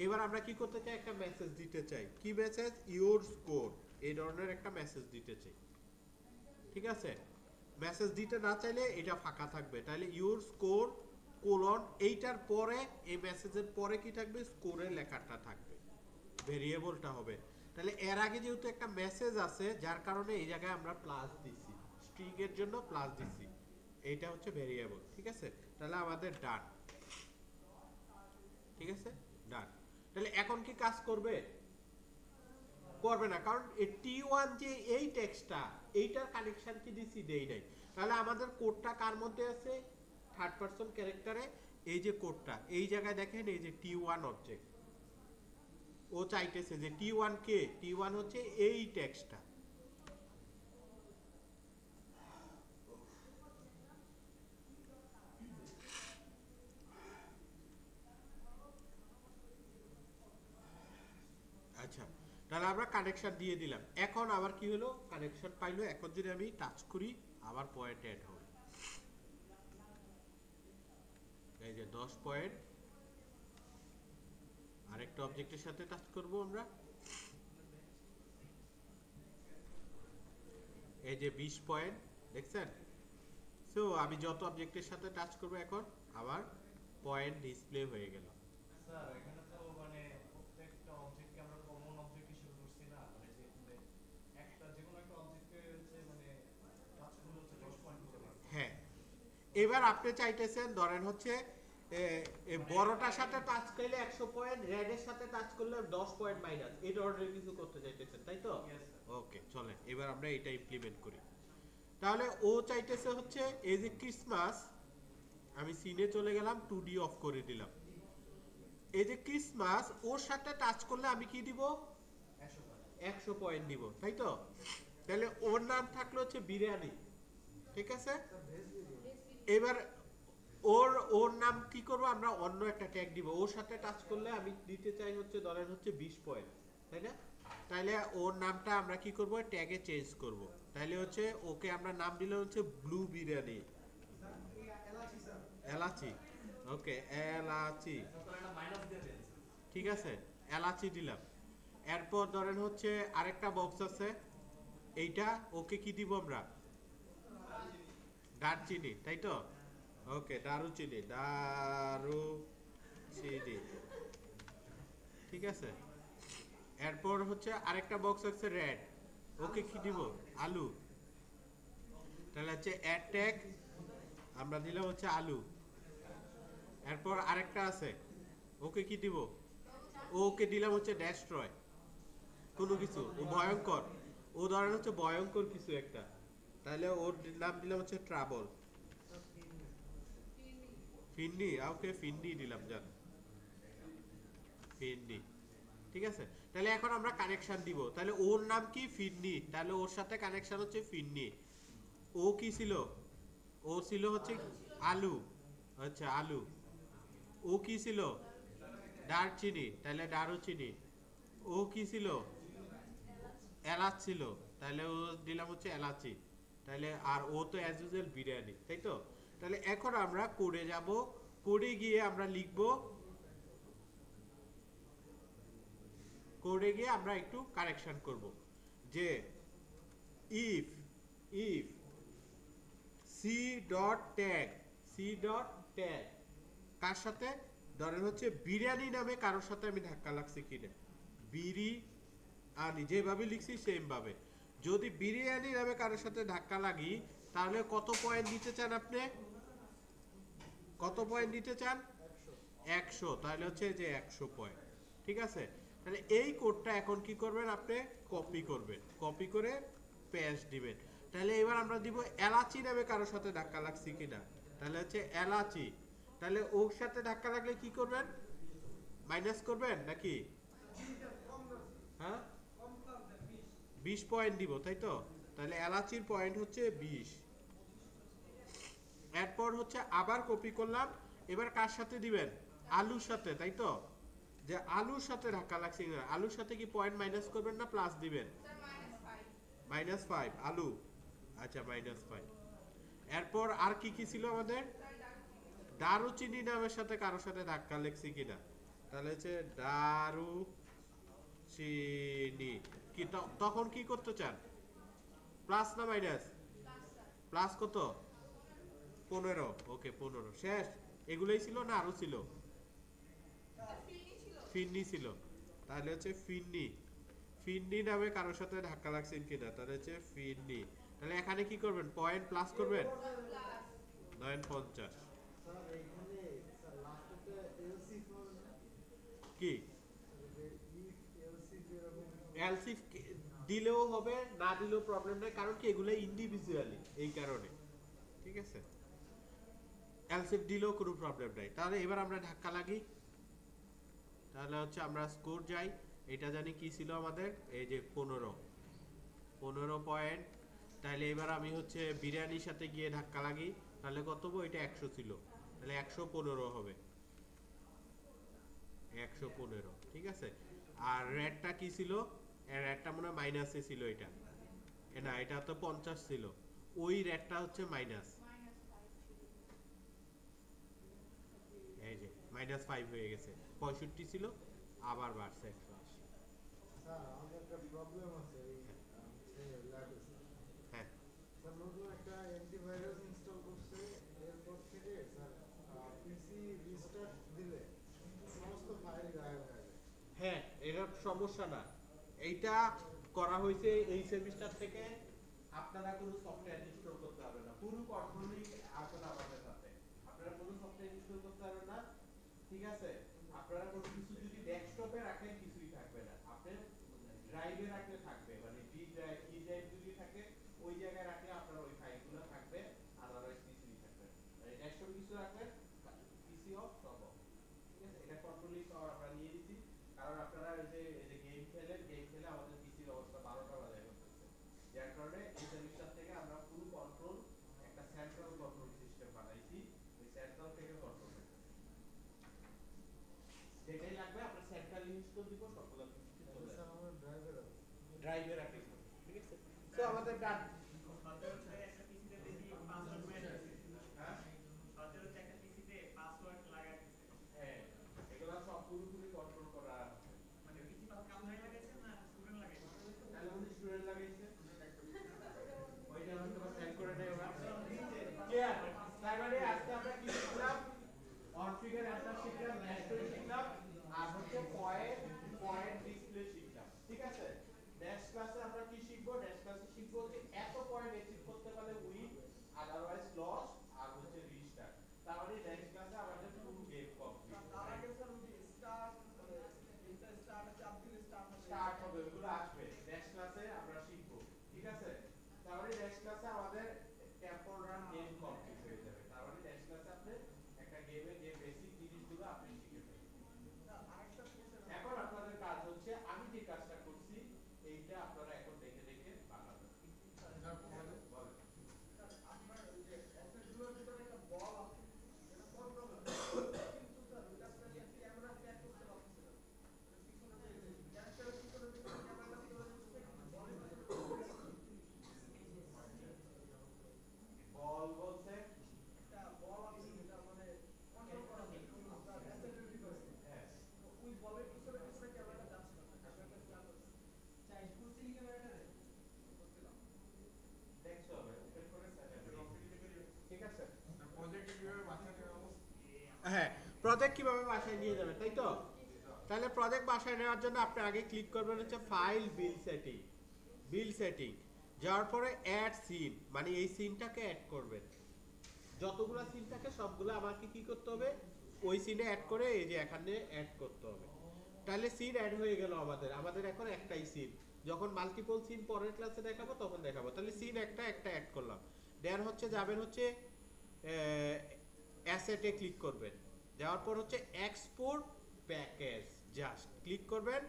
এবার আমরা কি করতে চাই, একটা মেসেজ দিতে চাই, কি মেসেজ, ইওর স্কোর, এই ধরনের একটা মেসেজ দিতে চাই, ঠিক আছে। মেসেজ দিতে না চাইলে এটা ফাঁকা থাকবে, তাহলে ইউর স্কোর কোলন এইটার পরে এই মেসেজের পরে কি থাকবে, স্কোরের লেখাটা থাকবে, ভেরিয়েবলটা হবে। তাহলে এর আগে যেহেতু একটা মেসেজ আছে যার কারণে এই জায়গায় আমরা প্লাস দিছি, স্ট্রিং এর জন্য প্লাস দিছি, এইটা হচ্ছে ভেরিয়েবল। ঠিক আছে, তাহলে আমাদের ডান। ঠিক আছে, ডান। তাহলে এখন কি কাজ করবে? করবে না, কারণ T1 যে এই টেক্সটটা এইটার কানেকশন কি দিছি, দেই নাই। তাহলে আমাদের কোডটা কার মধ্যে আছে, থার্ড পারসন ক্যারেক্টারে। এই যে কোডটা এই জায়গায় দেখেন, এই যে T1 অবজেক্ট, ও চাইতেছে যে T1 কে, T1 হচ্ছে এই টেক্সটটা। আচ্ছা, তাহলে আমরা কানেকশন দিয়ে দিলাম। এখন আবার কি হলো, কানেকশন পাইলো। এখন যদি আমি টাচ করি আবার পয়েন্ট অ্যাড হবে, এই যে 10 পয়েন্ট। আরেকটা অবজেক্টের সাথে টাচ করব আমরা, এই যে 20 পয়েন্ট, দেখছেন? সো আমি যত অবজেক্টের সাথে টাচ করব এখন আবার পয়েন্ট ডিসপ্লে হয়ে গেল। স্যার এখানে তো মানে প্রত্যেকটা অবজেক্টকে আমরা কমন অবজেক্ট হিসেবে ধরছি না, মানে যে মানে একটা যে কোনো একটা অবজেক্টে হচ্ছে মানে টাচ করলে হচ্ছে 10 পয়েন্ট দিতে পারবে। হ্যাঁ, এবার আপনি চাইতেছেন ধরেন হচ্ছে বড়টার সাথে টাচ করলে 100 পয়েন্ট, রেডের সাথে টাচ করলে 10 পয়েন্ট মাইনাস, এই ধরনের কিছু করতে চাইতেছেন, তাই তো? Yes, sir. ওকে, চলেন এবার আমরা এটা ইমপ্লিমেন্ট করি। তাহলে ও চাইতেছে হচ্ছে এই যে ক্রিসমাস, আমি সিনে চলে গেলাম, 2D অফ করে দিলাম। এই যে ক্রিসমাস ওর সাথে টাচ করলে আমি কি দিব, 100 পয়েন্ট। 100 পয়েন্ট দিব, তাই তো? তাহলে ওর নাম থাকলো হচ্ছে বিরিয়ানি। ঠিক আছে, স্যার ভেজ বিরিয়ানি। এবার ওর ওর নাম কি করব, আমরা অন্য একটা ট্যাগ দিব। ওর সাথে টাচ করলে আমি দিতে চাই হচ্ছে ধরেন হচ্ছে 20 পয়েন্ট, তাই না? তাইলে ওর নামটা আমরা কি করব, ট্যাগে চেঞ্জ করব। তাইলে হচ্ছে ওকে আমরা নাম দিলে হচ্ছে ব্লু বিরিয়ানি, এলাচি। ওকে, এলাচি। তারপর একটা মাইনাস দিয়ে দেন। ঠিক আছে, এলাচি দিলাম। এরপর ধরেন হচ্ছে আরেকটা বক্স আছে, এইটা ওকে কি দিব আমরা, দারচিনি, তাই তো? ওকে, দারুচিনি, দারুচিনি। ঠিক আছে, এরপর হচ্ছে আরেকটা বক্স আছে রেড, ওকে কি দিব, আলু। তাহলে হচ্ছে অ্যাড ট্যাগ আমরা দিলাম হচ্ছে আলু। এরপর আরেকটা আছে, ওকে কি দিব, ওকে দিলাম হচ্ছে ডেস্ট্রয়, কোনো কিছু, ও ভয়ঙ্কর, ও ধরেন হচ্ছে ভয়ঙ্কর কিছু একটা, তাহলে ওর নাম দিলাম হচ্ছে ট্রাবল। ফিন্নি, ওকে ফিন্নি দিলাম, জান ফিন্নি। ঠিক আছে, তাহলে এখন আমরা কানেকশন দিব। তাহলে ওর নাম কি, ফিন্নি, তাহলে ওর সাথে কানেকশন হচ্ছে ফিন্নি। ও কি ছিল, ও ছিল হচ্ছে আলু। আচ্ছা, আলু। ও কি ছিল, দারচিনি, তাহলে দারুচিনি। ও কি ছিল, এলাচ ছিল, তাহলে ও দিলাম হচ্ছে এলাচি। তাহলে আর ও তো অ্যাজ ইউজুয়াল বিরিয়ানি, তাই তো? তাহলে এখন আমরা কোডে যাব, কোডে গিয়ে আমরা লিখব, কোডে গিয়ে আমরা একটু কারেকশন করব যে if if C dot tag, C dot tag কার সাথে, ধরেন হচ্ছে বিরিয়ানি নামে কারোর সাথে আমি ধাক্কা লাগছি কিনা, বিরিয়ানি যেভাবে লিখছি সেম ভাবে। যদি বিরিয়ানি নামে কারোর সাথে ধাক্কা লাগি, তাহলে কত পয়েন্ট দিতে চান আপনি, কত পয়েন্ট দিতে চান, 100। তাহলে হচ্ছে যে 100 পয়েন্ট। ঠিক আছে, তাহলে এই কোডটা এখন কি করবেন, আপনি কপি করবেন, কপি করে পেস্ট দিবেন। তাহলে এবার আমরা দিব এলাচি নামে কারোর সাথে ধাক্কা লাগছি কিনা, তাহলে হচ্ছে এলাচি। তাহলে ওর সাথে ধাক্কা লাগলে কি করবেন, মাইনাস করবেন নাকি, হ্যাঁ 20 পয়েন্ট দিব, তাই তো? তাহলে এলাচির পয়েন্ট হচ্ছে 20। এরপর হচ্ছে আবার কপি করলাম, এবার কার সাথে দিবেন, আলুর সাথে, তাই তো? যে আলুর সাথে ধাক্কা লাগছে কিনা, আলুর সাথে কি পয়েন্ট মাইনাস করবেন না প্লাস দিবেন, -5 আলু। আচ্ছা, -5। এরপর আর কি কি ছিল আমাদের, দারুচিনি নামের সাথে কারোর সাথে ধাক্কা লেগছি কিনা, তাহলে হচ্ছে দারুচিনি। কি তখন কি করতে চান, প্লাস না মাইনাস, প্লাস কত 15, ওকে 15 শেষ। এগুলোই ছিল না আরো ছিল? ফিন্নি ছিল। তাহলে হচ্ছে ফিন্নি, ফিন্নি নামে কারোর সাথে ধাক্কা লাগছেন কিনা, তাহলে হচ্ছে ফিন্নি। তাহলে এখানে কি করবেন, পয়েন্ট প্লাস করবেন 950। স্যার এইখানে স্যার লাস্টেতে এলসি হবে না? কি স্যার যে ইফ এলসি যেরকম এলসি দিলেও হবে, না দিলেও প্রবলেম নেই, কারণ কি এগুলো ইন্ডিভিজুয়ালি, এই কারণে। ঠিক আছে, এলসিফ দিলেও কোনো প্রবলেম নাই। তাহলে এবার আমরা ধাক্কা লাগি, তাহলে হচ্ছে আমরা স্কোর যাই। এটা জানি কি ছিল আমাদের, এই যে 15 পয়েন্ট। তাহলে এবার আমি হচ্ছে বিরিয়ানির সাথে গিয়ে ধাক্কা লাগি, তাহলে কত হবে, এটা 100 ছিল, তাহলে 115 হবে, 115। ঠিক আছে, আর রেডটা কি ছিল, রেডটা মনে হয় মাইনাসে ছিল, এটা না, এটা তো 50 ছিল, ওই রেডটা হচ্ছে মাইনাস, এই যে -5 হয়ে গেছে, 65 ছিল আবার বাড়ছে 180। স্যার আমাদের একটা প্রবলেম আছে এই ল্যাবে স্যার। হ্যাঁ স্যার নতুন একটা অ্যান্টিভাইরাস ইনস্টল করছে, এরপর থেকে স্যার পিসি রিস্টার্ট দিলে সমস্ত ফাইল গায়েব হয়ে যায়। হ্যাঁ, এটা সমস্যা না, এইটা করা হয়েছে এই সেমিস্টার থেকে। আপনারা কোনো সফটওয়্যার ইনস্টল করতে হবে না, পুরো কন্ট্রোলিং এখন আমাদের হাতে, আপনারা কোনো সফটওয়্যার ইনস্টল করতে হবে না। ঠিক আছে, আপনারা কোনো কিছু যদি ডেস্কটপে রাখেন কিছুই থাকবে না, আপনি ড্রাইভে রাখলে থাকবে, মানে ডি ড্রাইভ ই ড্রাইভ যদি থাকে ওই জায়গায় রাখলে আপনার ওই ফাইলগুলো থাকবে, আদারওয়াইজ কিছুই থাকবে না। মানে ডেস্কটপে কিছু রাখবেন, পিসি অফ সব অফ। ঠিক আছে, এটা কন্ট্রোলিং পাওয়ার আমরা নিয়ে নিছি, কারণ আপনারা এই যে গেম খেলে আমাদের পিসির অবস্থা 12টা বাজায় করতেছে, যার কারণে এই সেমিস্টার থেকে আমরা পুরো কন্ট্রোল একটা সেন্ট্রাল কন্ট্রোল সিস্টেম বানাইছি, ওই সেন্ট্রাল থেকে কন্ট্রোল করতেছে। যেটাই লাগবে আমরা সেন্ট্রাল ইনস্টল দিব, সবগুলো কিছু চলে স্যার আসবে, আমার ড্রাইভের আছে। ড্রাইভে রাখি। ঠিক আছে, তো আমাদের ডান। একটা পিসিতে দেখি পাসওয়ার্ড ম্যানেজ, হ্যাঁ একটা পিসিতে পাসওয়ার্ড লাগাই দিছে, হ্যাঁ, এগুলা সব পুরোপুরি কন্ট্রোল করা আছে। মানে পিসি পাস কাম নাই লাগাইছে না স্টুডেন্ট লাগাইছে? তাহলে উনি স্টুডেন্ট লাগাইছে, ওইটা হয়তো বা সেন্ড করে দেয় ওরা। ক্লিয়ার? তার মানে আজকে আমরা কি শিখলাম, অন ফিগার একটা শিখলাম, ন্যাশনাল শিখলাম, আর হচ্ছে পয়েন্ট ডিসপ্লে শিখলাম। ঠিক আছে, নেক্সট ক্লাসে আমরা কি শিখবো, নেক্সট ক্লাসে শিখবো যে এত পয়েন্ট অ্যাচিভ করতে পারলে উইন, আদারওয়াইজ লস, আর হচ্ছে রিস্টার্ট। তার মানে নেক্সট ক্লাসে আমাদের ফুল গেম কমপ্লিট। তার আগে স্যার ওই যে স্টার্ট মানে এটা স্টার্ট চাপ দিলে স্টার্ট হবে। স্টার্ট হবে, ওগুলো আসবে নেক্সট ক্লাসে আমরা শিখবো। ঠিক আছে, তাহলে নেক্সট ক্লাসে আমাদের টেম্পল রান গেম কমপ্লিট হয়ে যাবে। তার মানে নেক্সট ক্লাসে আপনি একটা গেমের যে বেসিক জিনিসগুলো আপনি শিখে ফেলবেন। আরেকটা কোশ্চেন এখন আপনাদের কাজ হচ্ছে আমি যে কাজটা করছি এইটা আপনারা এখন দেখে দেখে বানাবেন। বলেন। আপনার ওই যে অ্যাসেটগুলোর ভিতরে একটা বল আছে, এটা কন্ট্রোল কিন্তু স্যার ওইটা স্পেশাল ক্যামেরা ট্র্যাক করতে পারছে না। পিছনে যে ক্যারেক্টারের পিছনে যে ক্যামেরাটা চলে যাচ্ছে বলের ভিতরে বল বলতে একটা বল আছে যেটা মানে কন্ট্রোল করা যায় আপনার অ্যাসেটের ভিতরে। হ্যাঁ, তো ওই বলের পিছনে পিছনে ক্যামেরাটা যাচ্ছে না, ক্যামেরাটা চালু আছে। চাই করছিলি ক্যামেরাটা করছিলাম। দেখতে হবে ওপেন করে ঠিক আছে। হ্যাঁ, প্রজেক্ট কিভাবে বাসায় নিয়ে যাবেন, তাই তো? তাহলে প্রজেক্ট বাসায় নেওয়ার জন্য আপনি আগে ক্লিক করবেন হচ্ছে ফাইল বিল সেটিং, যাওয়ার পরে অ্যাড সিন, মানে এই সিনটাকে অ্যাড করবেন, যতগুলো সিন থাকে সবগুলো আমাকে কি করতে হবে, ওই সিনে অ্যাড করে এই যে এখানে অ্যাড করতে হবে। তাহলে সিন অ্যাড হয়ে গেল আমাদের এখন একটাই সিন, যখন মাল্টিপল সিন পরের ক্লাসে দেখাবো তখন দেখাবো। তাহলে সিন একটা অ্যাড করলাম, দেন হচ্ছে যাবেন হচ্ছে অ্যাসেটে ক্লিক করবেন, যাওয়ার পর হচ্ছে এক্সপোর্ট প্যাকেজ, জাস্ট ক্লিক করবেন,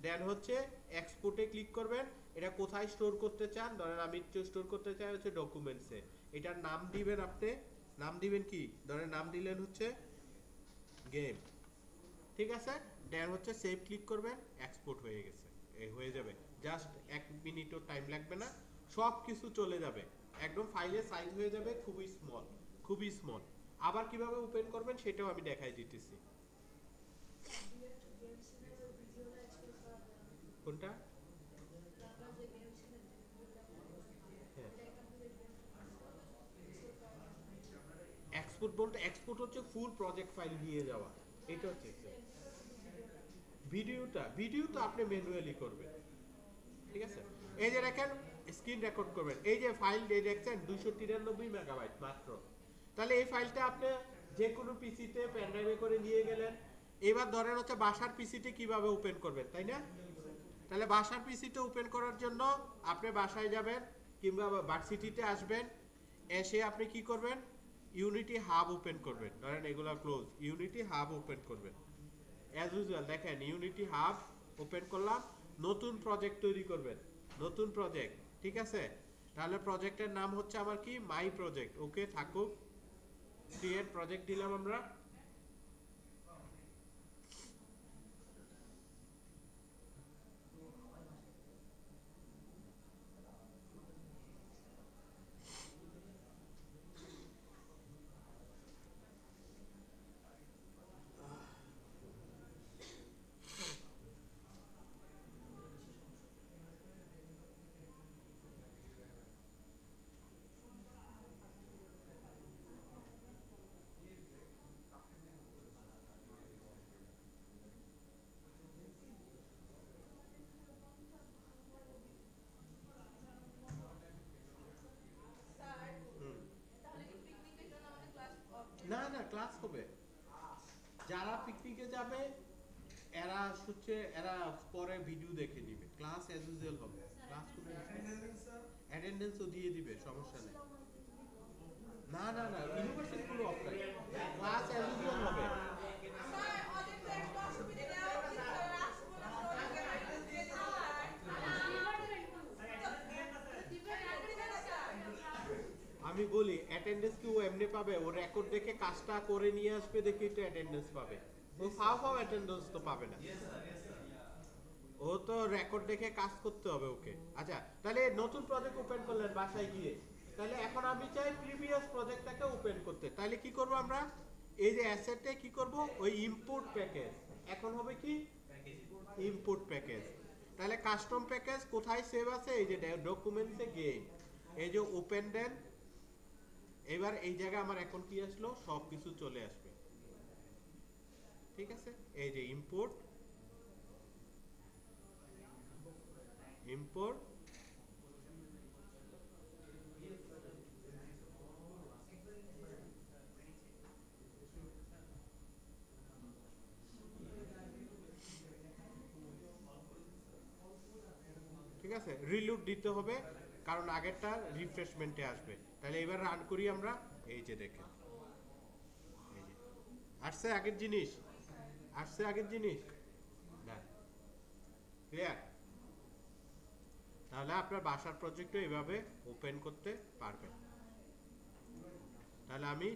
দেন হচ্ছে এক্সপোর্টে ক্লিক করবেন। এটা কোথায় স্টোর করতে চান, ধরেন আমি স্টোর করতে চাই হচ্ছে ডকুমেন্টসে, এটার নাম দিবেন, আপনি নাম দিবেন কি, ধরেন নাম দিলেন হচ্ছে গেম। ঠিক আছে, দেন হচ্ছে সেভ ক্লিক করবেন, এক্সপোর্ট হয়ে গেছে, এই হয়ে যাবে, জাস্ট 1 মিনিটও টাইম লাগবে না, সব কিছু চলে যাবে, একদম ফাইলের সাইজ হয়ে যাবে খুবই স্মল। আবার কিভাবে ওপেন করবেন সেটাও আমি দেখাই দিতেছি। কোনটা? হ্যাঁ, এক্সপোর্ট বলতে এক্সপোর্ট হচ্ছে ফুল প্রজেক্ট ফাইল নিয়ে যাওয়া, এটা হচ্ছে ভিডিওটা আপনি ম্যানুয়ালি করবেন, ঠিক আছে। এই যে দেখেন স্ক্রিন রেকর্ড করবেন, এই যে ফাইল দেখছেন 293 মেগাবাইট মাত্র। তাহলে এই ফাইলটা আপনি যে কোনো পিসিতে পেন ড্রাইভে করে নিয়ে গেলেন। এবার ধরেন হচ্ছে বাসার পিসিতে কিভাবে ওপেন করবেন, তাই না? তাহলে বাসার পিসিতে ওপেন করার জন্য আপনি বাসায় যাবেন কিংবা ভার্সিটিতে আসবেন, এসে আপনি কি করবেন, ইউনিটি হাব ওপেন করবেন। ধরেন এগুলা ক্লোজ, ইউনিটি হাব ওপেন করবেন অ্যাজ ইউজুয়াল। দেখেন ইউনিটি হাব ওপেন করলাম, নতুন প্রজেক্ট তৈরি করবেন, নতুন প্রজেক্ট, ঠিক আছে। তাহলে প্রজেক্টের নাম হচ্ছে আমার কি, মাই প্রজেক্ট। ওকে থাকুক, ক্রিয়েট প্রজেক্ট দিলাম আমরা। না না, ক্লাস হবে। যারা পিকনিকে যাবে এরা হচ্ছে এরা পরে ভিডিও দেখে নিবে, ক্লাস অ্যাজ ইউজুয়াল হবে। ক্লাস করে অ্যাটেন্ডেন্সও দিয়ে দিবে, সমস্যা নেই। না না না, ইউনিভার্সিটি পুরো অফলাইন, ক্লাস অ্যাজ ইউজুয়াল হবে। আমি বলি অ্যাটেন্ডেন্স কি ও এমনি পাবে? ও রেকর্ড দেখে কাজটা করে নিয়ে আসবে, দেখে তো অ্যাটেন্ডেন্স পাবে। ও ফাও অ্যাটেন্ডেন্স তো পাবে না, ও তো রেকর্ড দেখে কাজ করতে হবে ওকে। আচ্ছা, তাহলে নতুন প্রজেক্ট ওপেন করলেন বাসায় গিয়ে, তাহলে এখন আমি চাই প্রিভিয়াস প্রজেক্টটাকে ওপেন করতে। তাহলে কি করব আমরা, এই যে অ্যাসেটে কি করব, ওই ইম্পোর্ট প্যাকেজ, এখন হবে কি ইম্পোর্ট প্যাকেজ। তাহলে কাস্টম প্যাকেজ কোথায় সেভ আছে, এই যে ডকুমেন্টসে গিয়ে এই যে ওপেন দেন। এবার এই জায়গায় আমার এখন কি আসলো, সব কিছু চলে আসবে, ঠিক আছে। এই যে ইম্পোর্ট, ইম্পোর্ট ঠিক আছে, রিলোড দিতে হবে কারণ আগেরটা রিফ্রেশমেন্টে আসবে। তাহলে এবার রান করি আমরা, এই যে দেখেন এই যে আসছে আগের জিনিস, আসছে আগের জিনিস না, ক্লিয়ার। তাহলে আপনার বাসার প্রজেক্টও এভাবে ওপেন করতে পারবেন। তাহলে আমি